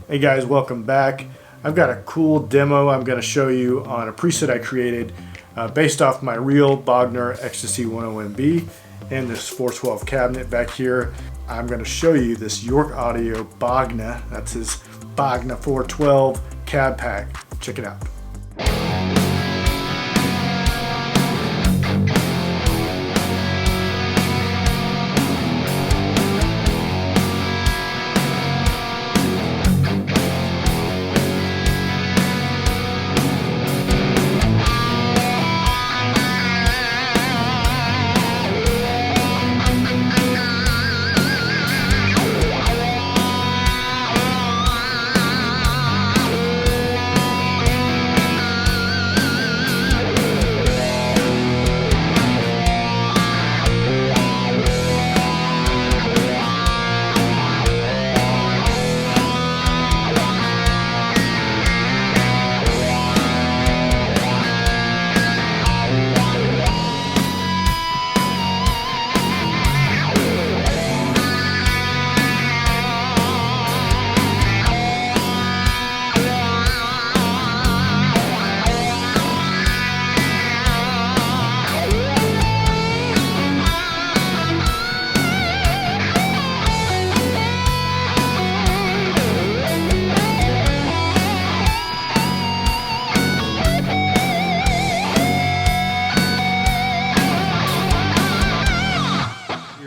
Hey guys, welcome back. I've got a cool demo I'm going to show you on a preset I created based off my real Bogner Ecstasy 101B and this 412 cabinet back here. I'm going to show you this York Audio BOGNA, that's his BOGNA 412 cab pack. Check it out.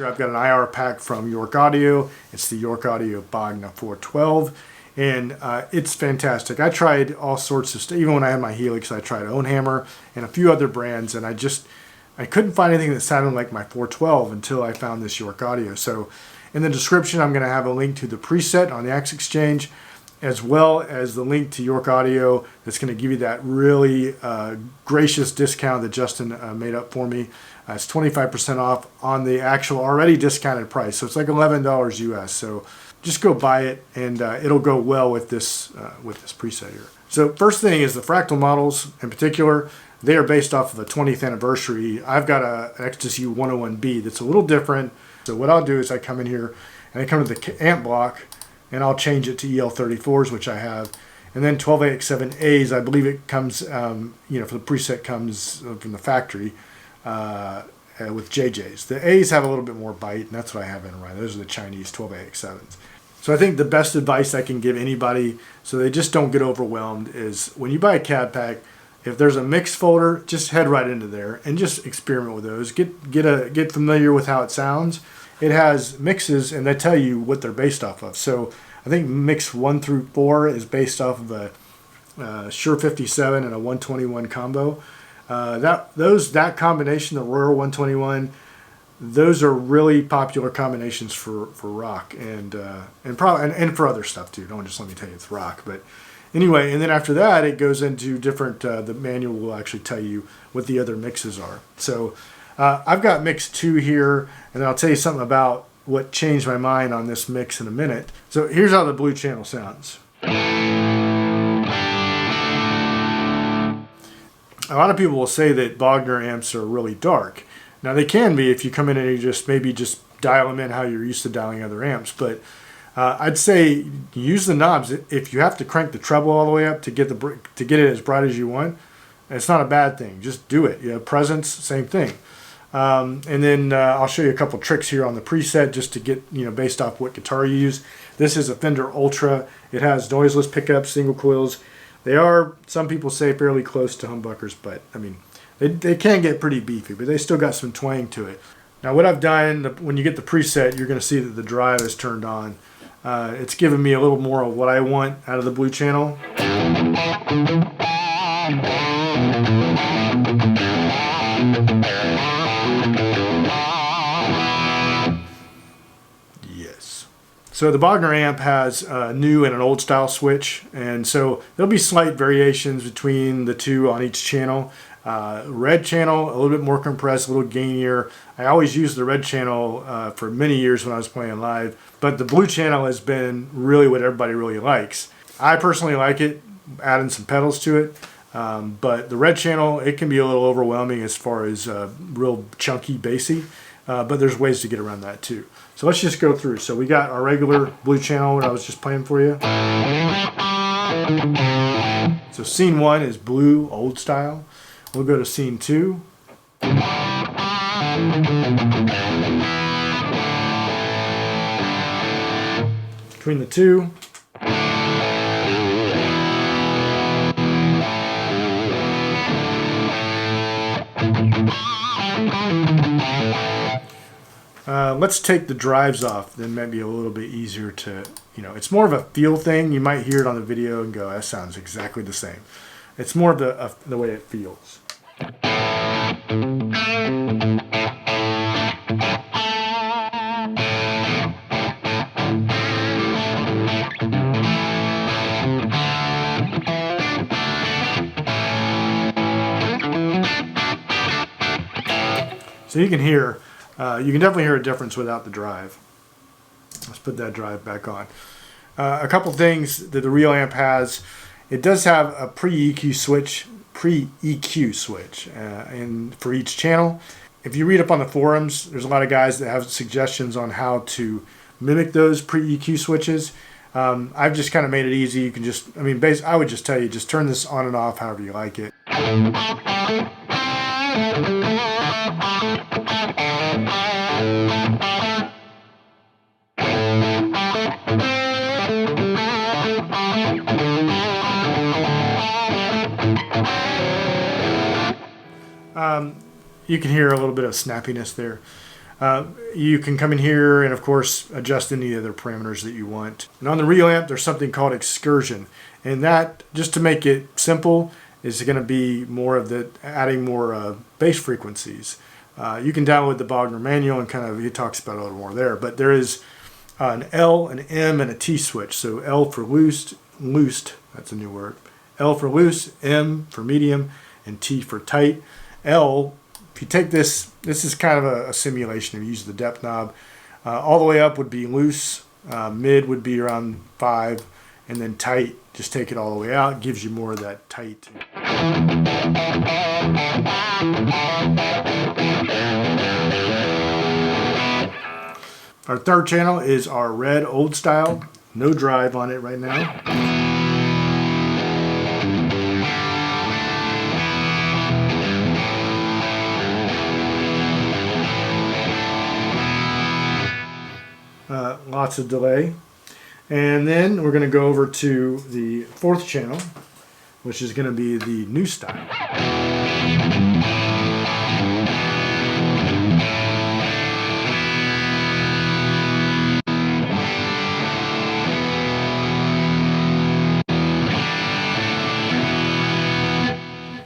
I've got an IR pack from York Audio. It's the York Audio BOGNA 412, and it's fantastic. I tried all sorts of stuff. Even when I had my Helix, I tried Ownhammer and a few other brands, and I couldn't find anything that sounded like my 412 until I found this York Audio. So in the description, I'm going to have a link to the preset on the X Exchange, as well as the link to York Audio that's going to give you that really gracious discount that Justin made up for me. It's 25% off on the actual already discounted price. So it's like $11 US. So just go buy it, and it'll go well with this preset here. So first thing is the fractal models in particular. They are based off of a 20th anniversary. I've got an Ecstasy 101B that's a little different. So what I'll do is I come in here and I come to the amp block, and I'll change it to EL34s, which I have. And then 12AX7As, I believe it comes, for the preset comes from the factory with JJs. The A's have a little bit more bite, and that's what I have in right. Those are the Chinese 12AX7s. So I think the best advice I can give anybody so they just don't get overwhelmed is when you buy a cab pack, if there's a mix folder, just head right into there and just experiment with those. Get familiar with how it sounds. It has mixes, and they tell you what they're based off of. So I think mix 1 through 4 is based off of a Shure 57 and a 121 combo. That combination, the Royal 121, those are really popular combinations for rock and for other stuff too. Don't just let me tell you it's rock, but anyway. And then after that, it goes into different. The manual will actually tell you what the other mixes are. So I've got mix 2 here, and I'll tell you something about what changed my mind on this mix in a minute. So here's how the blue channel sounds. A lot of people will say that Bogner amps are really dark. Now they can be if you come in and you maybe just dial them in how you're used to dialing other amps. But I'd say use the knobs. If you have to crank the treble all the way up to get it as bright as you want, it's not a bad thing. Just do it. Presence, same thing. And then I'll show you a couple tricks here on the preset just to get, based off what guitar you use. This is a Fender Ultra. It has noiseless pickups, single coils. They are, some people say, fairly close to humbuckers, but I mean, they can get pretty beefy, but they still got some twang to it. Now what I've done, when you get the preset, you're going to see that the drive is turned on. It's giving me a little more of what I want out of the blue channel. Yes. So the Bogner amp has a new and an old style switch, and so there'll be slight variations between the two on each channel. Red channel, a little bit more compressed, a little gainier. I always used the red channel for many years when I was playing live, but the blue channel has been really what everybody really likes. I personally like it, adding some pedals to it, but the red channel, it can be a little overwhelming as far as real chunky bassy. but there's ways to get around that too. So let's just go through. So we got our regular blue channel, what I was just playing for you. So scene 1 is blue, old style. We'll go to scene 2. Between the two. Let's take the drives off, then maybe a little bit easier to, it's more of a feel thing. You might hear it on the video and go, that sounds exactly the same. It's more of the way it feels. So you can hear, you can definitely hear a difference without the drive. Let's put that drive back on. A couple things that the real amp has, it does have a pre-EQ switch, and for each channel. If you read up on the forums, there's a lot of guys that have suggestions on how to mimic those pre-EQ switches. I've just kind of made it easy. You can just, I would just tell you, just turn this on and off however you like it. You can hear a little bit of snappiness there. You can come in here and, of course, adjust any other parameters that you want. And on the real amp, there's something called excursion. And that, just to make it simple, is going to be more of adding more bass frequencies. You can download the Bogner manual and he talks about it a little more there. But there is an L, an M, and a T switch. So L for loosed, that's a new word. L for loose, M for medium, and T for tight. L, if you take this is kind of a simulation. If you use the depth knob, all the way up would be loose, mid would be around 5, and then tight, just take it all the way out. It gives you more of that tight. Our third channel is our red old style, no drive on it right now. Lots of delay. And then we're going to go over to the fourth channel, which is going to be the new style.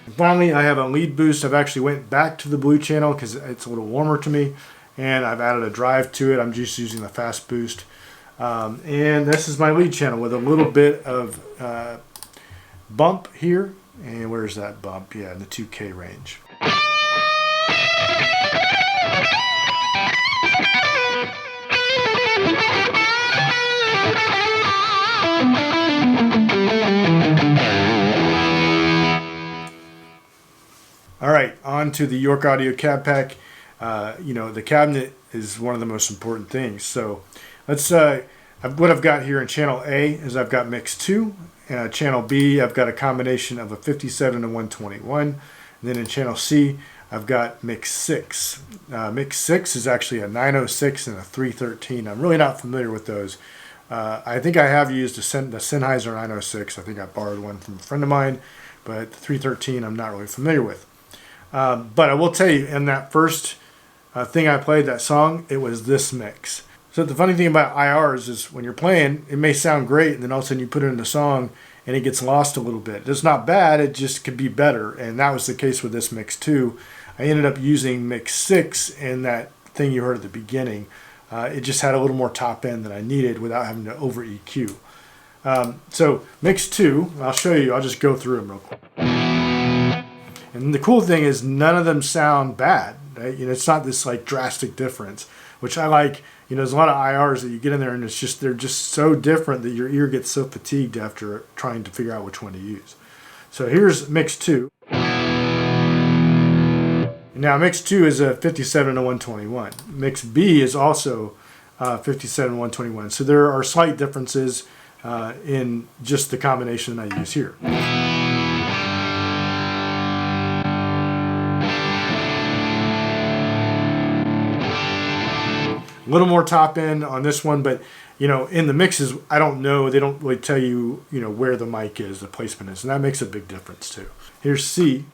And finally, I have a lead boost. I've actually went back to the blue channel because it's a little warmer to me. And I've added a drive to it. I'm just using the fast boost. And this is my lead channel with a little bit of bump here. And where's that bump? Yeah, in the 2K range. All right, on to the York Audio Cab Pack. The cabinet is one of the most important things. So let's, what I've got here in channel A is I've got mix 2. Channel B, I've got a combination of a 57 and 121. And then in channel C, I've got mix 6. Mix 6 is actually a 906 and a 313. I'm really not familiar with those. I think I have used the Sennheiser 906. I think I borrowed one from a friend of mine, but the 313 I'm not really familiar with. But I will tell you, in that first thing I played, that song, it was this mix. So the funny thing about IRs is when you're playing, it may sound great, and then all of a sudden you put it in the song, and it gets lost a little bit. It's not bad, it just could be better, and that was the case with this mix 2. I ended up using mix 6 in that thing you heard at the beginning. It just had a little more top end than I needed without having to over EQ. So mix 2, I'll show you, I'll just go through them real quick. And the cool thing is none of them sound bad. Right? It's not this like drastic difference, which I like. There's a lot of IRs that you get in there and they're just so different that your ear gets so fatigued after trying to figure out which one to use. So here's mix 2. Now mix 2 is a 57 to 121. Mix B is also 57 to 121. So there are slight differences in just the combination I use here. A little more top end on this one, but in the mixes, I don't know. They don't really tell you, where the mic is, the placement is, and that makes a big difference too. Here's C.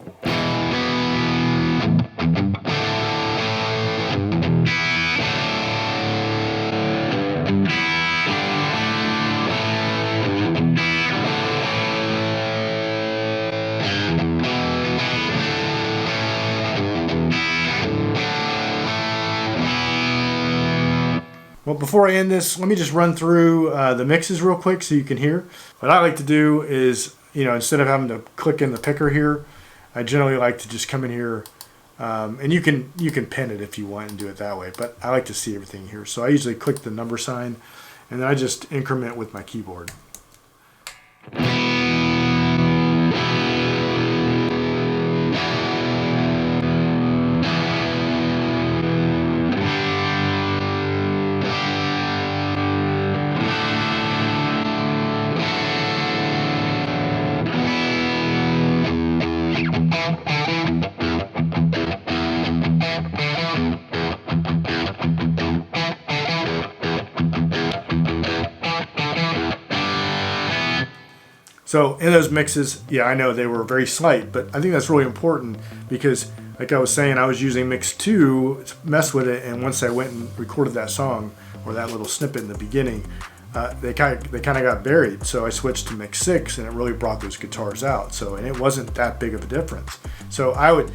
Well, before I end this, let me just run through the mixes real quick so you can hear. What I like to do is, instead of having to click in the picker here, I generally like to just come in here, and you can pin it if you want and do it that way, but I like to see everything here. So I usually click the number sign, and then I just increment with my keyboard. So in those mixes, yeah, I know they were very slight, but I think that's really important because, like I was saying, I was using mix 2 to mess with it, and once I went and recorded that song or that little snippet in the beginning, they kind of got buried. So I switched to mix 6, and it really brought those guitars out. And it wasn't that big of a difference. So I would,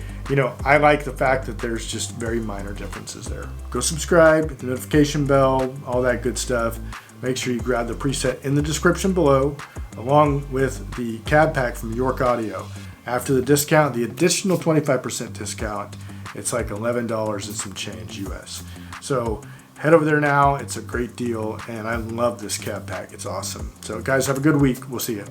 I like the fact that there's just very minor differences there. Go subscribe, hit the notification bell, all that good stuff. Make sure you grab the preset in the description below, along with the cab pack from York Audio. After the discount, the additional 25% discount, it's like $11 and some change US. So head over there now. It's a great deal, and I love this cab pack. It's awesome. So guys, have a good week. We'll see you.